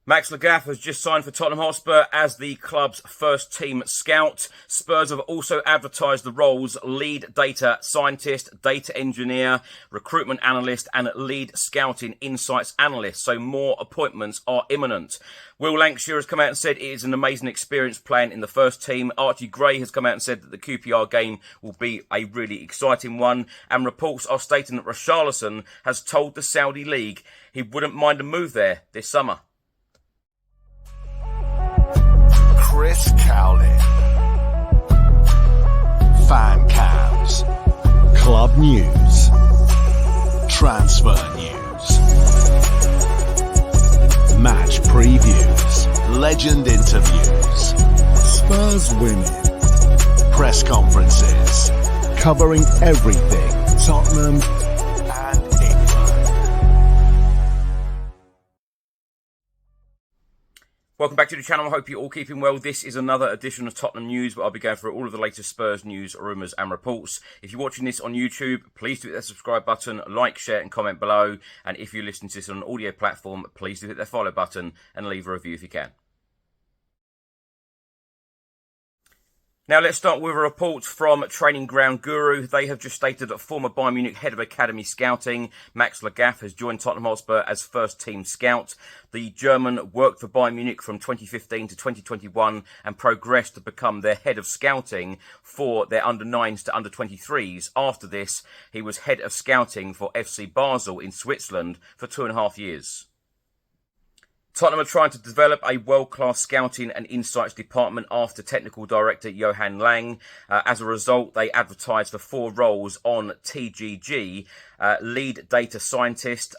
Max Legath has just signed for Tottenham Hotspur as the club's first team scout. Spurs have also advertised the roles lead data scientist, data engineer, recruitment analyst and lead scouting insights analyst. So more appointments are imminent. Will Lancashire has come out and said it is an amazing experience playing in the first team. Archie Gray has come out and said that the QPR game will be a really exciting one. And reports are stating that Richarlison has told the Saudi League he wouldn't mind a move there this summer. Chris Cowlin. Fan cams. Club news. Transfer news. Match previews. Legend interviews. Spurs winning. Press conferences. Covering everything Tottenham and England. Welcome back to the channel. I hope you're all keeping well. This is another edition of Tottenham News, where I'll be going through all of the latest Spurs news, rumours and reports. If you're watching this on YouTube, please do hit that subscribe button, like, share and comment below. And if you're listening to this on an audio platform, please do hit that follow button and leave a review if you can. Now let's start with a report from Training Ground Guru. They have just stated that former Bayern Munich head of academy scouting, Max Legath, has joined Tottenham Hotspur as first team scout. The German worked for Bayern Munich from 2015 to 2021 and progressed to become their head of scouting for their under-9s to under-23s. After this, he was head of scouting for FC Basel in Switzerland for 2.5 years. Tottenham are trying to develop a world-class scouting and insights department after technical director Johan Lang. As a result, they advertised for 4 roles on TGG, lead data scientist,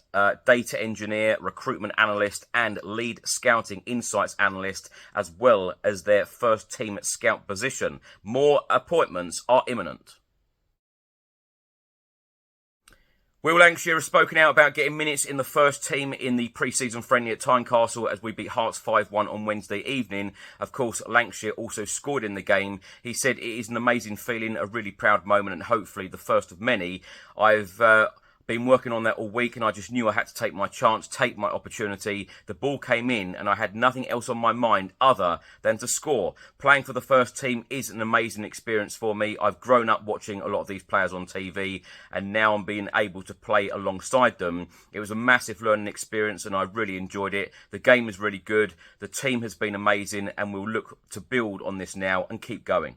data engineer, recruitment analyst and lead scouting insights analyst, as well as their first team scout position. More appointments are imminent. Will Lancashire has spoken out about getting minutes in the first team in the pre-season friendly at Tynecastle as we beat Hearts 5-1 on Wednesday evening. Of course, Lancashire also scored in the game. He said it is an amazing feeling, a really proud moment and hopefully the first of many. I've been working on that all week and I just knew I had to take my chance, take my opportunity. The ball came in and I had nothing else on my mind other than to score. Playing for the first team is an amazing experience for me. I've grown up watching a lot of these players on TV and now I'm being able to play alongside them. It was a massive learning experience and I really enjoyed it. The game was really good. The team has been amazing and we'll look to build on this now and keep going.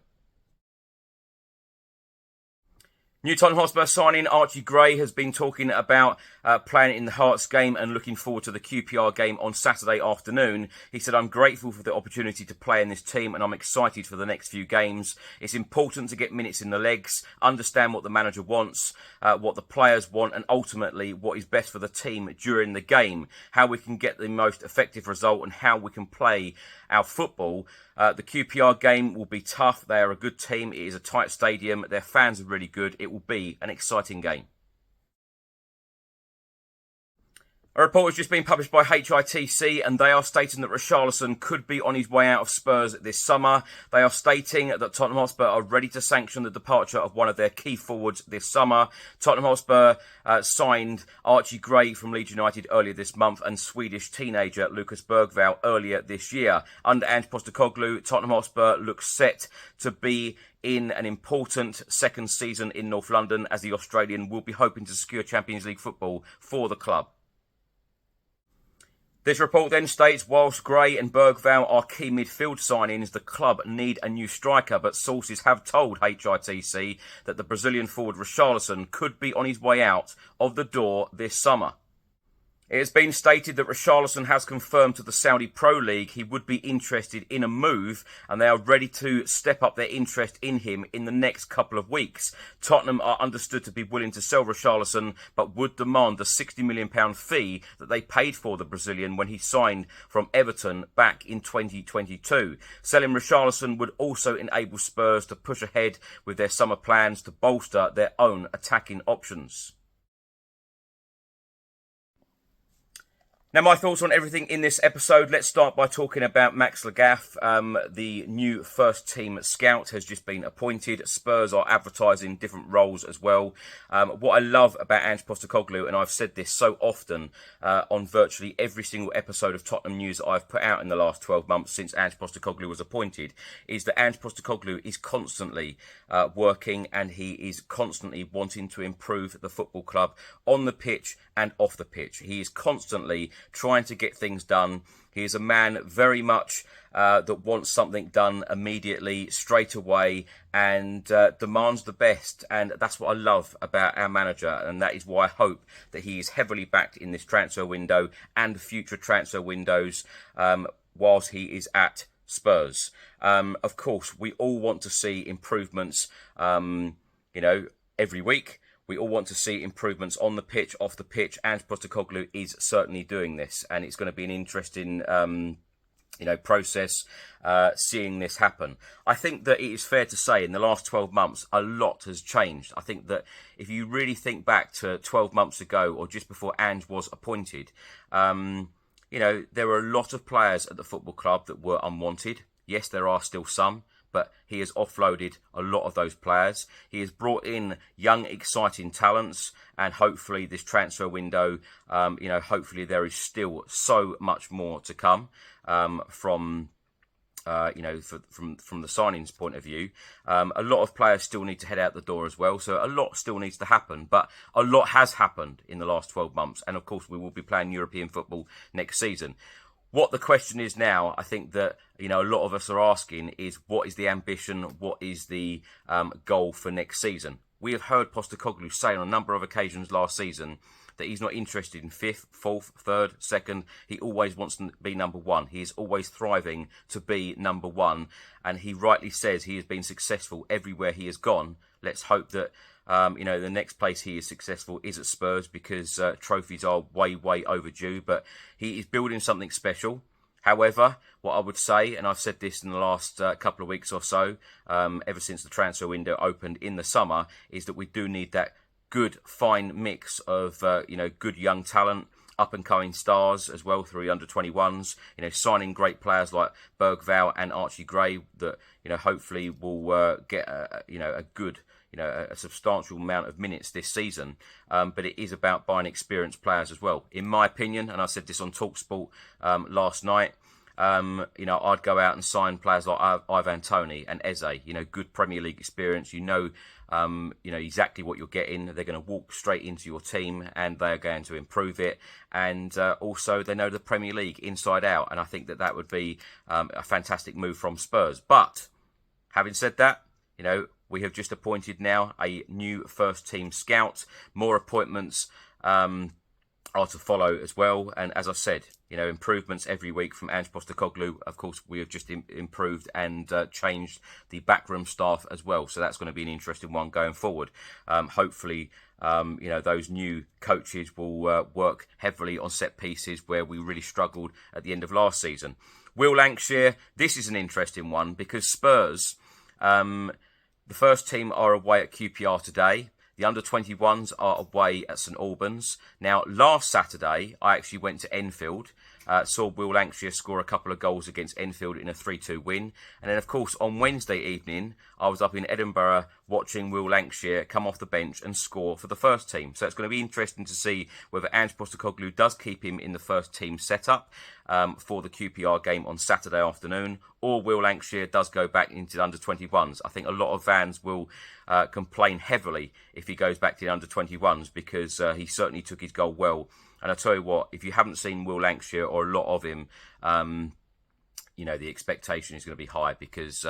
New Tottenham Hotspur signing Archie Gray has been talking about playing in the Hearts game and looking forward to the QPR game on Saturday afternoon. He said, I'm grateful for the opportunity to play in this team and I'm excited for the next few games. It's important to get minutes in the legs, understand what the manager wants, what the players want and ultimately what is best for the team during the game, how we can get the most effective result and how we can play our football. The QPR game will be tough. They are a good team. It is a tight stadium. Their fans are really good. It will be an exciting game. A report has just been published by HITC and they are stating that Richarlison could be on his way out of Spurs this summer. They are stating that Tottenham Hotspur are ready to sanction the departure of one of their key forwards this summer. Tottenham Hotspur signed Archie Gray from Leeds United earlier this month and Swedish teenager Lucas Bergvall earlier this year. Under Ange Postecoglou, Tottenham Hotspur looks set to be in an important second season in North London as the Australian will be hoping to secure Champions League football for the club. This report then states, whilst Gray and Bergvall are key midfield signings, the club need a new striker, but sources have told HITC that the Brazilian forward Richarlison could be on his way out of the door this summer. It has been stated that Richarlison has confirmed to the Saudi Pro League he would be interested in a move and they are ready to step up their interest in him in the next couple of weeks. Tottenham are understood to be willing to sell Richarlison but would demand the £60 million fee that they paid for the Brazilian when he signed from Everton back in 2022. Selling Richarlison would also enable Spurs to push ahead with their summer plans to bolster their own attacking options. Now, my thoughts on everything in this episode. Let's start by talking about Max Legath. The new first-team scout has just been appointed. Spurs are advertising different roles as well. What I love about Ange Postecoglou, and I've said this so often on virtually every single episode of Tottenham News that I've put out in the last 12 months since Ange Postecoglou was appointed, is that Ange Postecoglou is constantly working, and he is constantly wanting to improve the football club on the pitch and off the pitch. He is constantly trying to get things done. He is a man very much that wants something done immediately, straight away, and demands the best. And that's what I love about our manager, and that is why I hope that he is heavily backed in this transfer window and future transfer windows whilst he is at Spurs. Of course, we all want to see improvements, every week. We all want to see improvements on the pitch, off the pitch. Ange Postecoglou is certainly doing this, and it's going to be an interesting, process seeing this happen. I think that it is fair to say in the last 12 months, a lot has changed. I think that if you really think back to 12 months ago or just before Ange was appointed, there were a lot of players at the football club that were unwanted. Yes, there are still some, but he has offloaded a lot of those players. He has brought in young, exciting talents, and hopefully this transfer window, hopefully there is still so much more to come from the signings point of view. A lot of players still need to head out the door as well, so a lot still needs to happen, but a lot has happened in the last 12 months, and of course we will be playing European football next season. What the question is now, I think that, a lot of us are asking is, what is the ambition? What is the goal for next season? We have heard Postecoglou say on a number of occasions last season that he's not interested in 5th, 4th, 3rd, 2nd. He always wants to be number 1. He is always thriving to be number 1. And he rightly says he has been successful everywhere he has gone. Let's hope that the next place he is successful is at Spurs, because trophies are way, way overdue. But he is building something special. However, what I would say, and I've said this in the last couple of weeks or so, ever since the transfer window opened in the summer, is that we do need that good, fine mix of, good young talent, up-and-coming stars as well through the under-21s, signing great players like Bergvall and Archie Gray that, hopefully will get, a good, a substantial amount of minutes this season. But it is about buying experienced players as well. In my opinion, and I said this on TalkSport last night, I'd go out and sign players like Ivan Toney and Eze, good Premier League experience. Exactly what you're getting. They're going to walk straight into your team and they're going to improve it. And also they know the Premier League inside out. And I think that would be a fantastic move from Spurs. But having said that, we have just appointed now a new first team scout. More appointments are to follow as well. And as I said, improvements every week from Ange Postecoglou. Of course, we have just improved and changed the backroom staff as well. So that's going to be an interesting one going forward. Hopefully, those new coaches will work heavily on set pieces where we really struggled at the end of last season. Will Lancashire, this is an interesting one because Spurs, the first team are away at QPR today. The under-21s are away at St Albans. Now, last Saturday, I actually went to Enfield, saw Will Lancashire score a couple of goals against Enfield in a 3-2 win. And then, of course, on Wednesday evening, I was up in Edinburgh watching Will Lancashire come off the bench and score for the first team. So it's going to be interesting to see whether Ange Postecoglou does keep him in the first team setup for the QPR game on Saturday afternoon, or Will Lancashire does go back into the under-21s. I think a lot of fans will complain heavily if he goes back to the under-21s because he certainly took his goal well. And I tell you what, if you haven't seen Will Lancashire or a lot of him, the expectation is going to be high because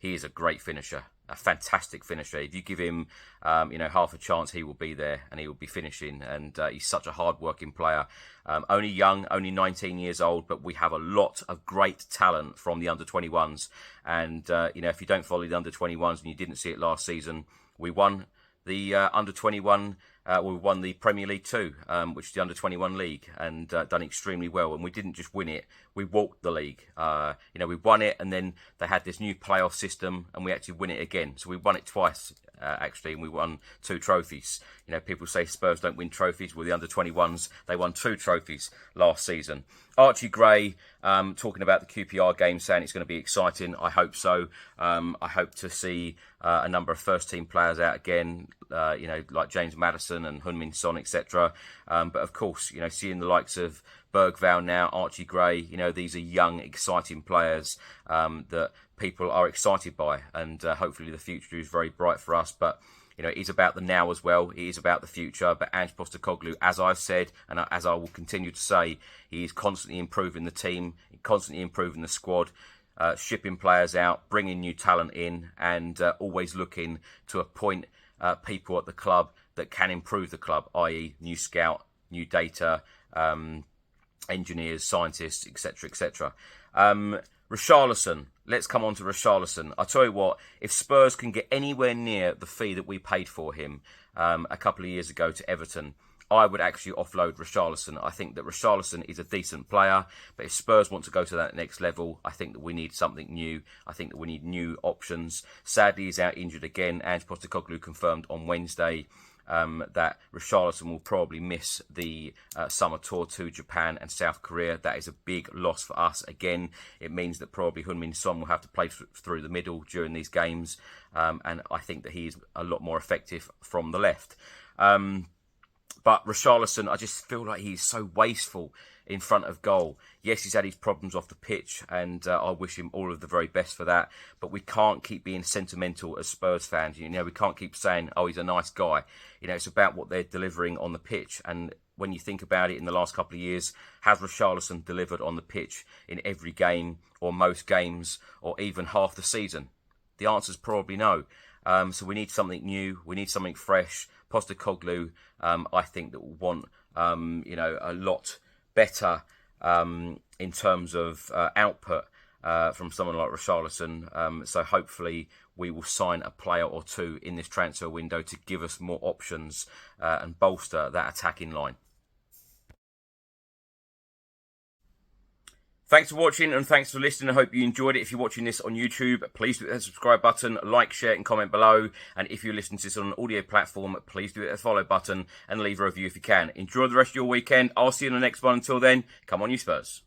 he is a great finisher, a fantastic finisher. If you give him, half a chance, he will be there and he will be finishing. And he's such a hard-working player. Only young, only 19 years old, but we have a lot of great talent from the under-21s. And, if you don't follow the under-21s and you didn't see it last season, we won the under-21. We won the Premier League 2, which is the under-21 league, and done extremely well. And we didn't just win it; we walked the league. We won it, and then they had this new playoff system, and we actually win it again. So we won it twice actually, and we won 2 trophies. You know, people say Spurs don't win trophies. Well, the under-21s, they won 2 trophies last season. Archie Gray talking about the QPR game, saying it's going to be exciting. I hope so. I hope to see a number of first-team players out again, you know, like James Maddison and Heung-min Son, etc. But of course, you know, seeing the likes of Bergvall now, Archie Gray, you know, these are young, exciting players that people are excited by, and hopefully the future is very bright for us. But you know, it is about the now as well. It is about the future. But Ange Postecoglou, as I've said, and as I will continue to say, he is constantly improving the team, constantly improving the squad, shipping players out, bringing new talent in, and always looking to appoint people at the club that can improve the club, i.e. new scout, new data, engineers, scientists, etc., etc. Richarlison. Let's come on to Richarlison. I tell you what, if Spurs can get anywhere near the fee that we paid for him a couple of years ago to Everton, I would actually offload Richarlison. I think that Richarlison is a decent player, but if Spurs want to go to that next level, I think that we need something new. I think that we need new options. Sadly, he's out injured again. Ange Postecoglou confirmed on Wednesday that Richarlison will probably miss the summer tour to Japan and South Korea. That is a big loss for us. Again, it means that probably Heung-min Son will have to play through the middle during these games, and I think that he is a lot more effective from the left. But Richarlison, I just feel like he's so wasteful in front of goal. Yes, he's had his problems off the pitch, and I wish him all of the very best for that. But we can't keep being sentimental as Spurs fans. You know, we can't keep saying, oh, he's a nice guy. You know, it's about what they're delivering on the pitch. And when you think about it, in the last couple of years, has Richarlison delivered on the pitch in every game, or most games, or even half the season? The answer is probably no. So we need something new. We need something fresh. Postecoglou, I think, that will want, you know, a lot better in terms of output from someone like Richarlison. So hopefully we will sign a player or two in this transfer window to give us more options and bolster that attacking line. Thanks for watching and thanks for listening. I hope you enjoyed it. If you're watching this on YouTube, please do hit the subscribe button, like, share and comment below. And if you're listening to this on an audio platform, please do hit the follow button and leave a review if you can. Enjoy the rest of your weekend. I'll see you in the next one. Until then, come on you Spurs.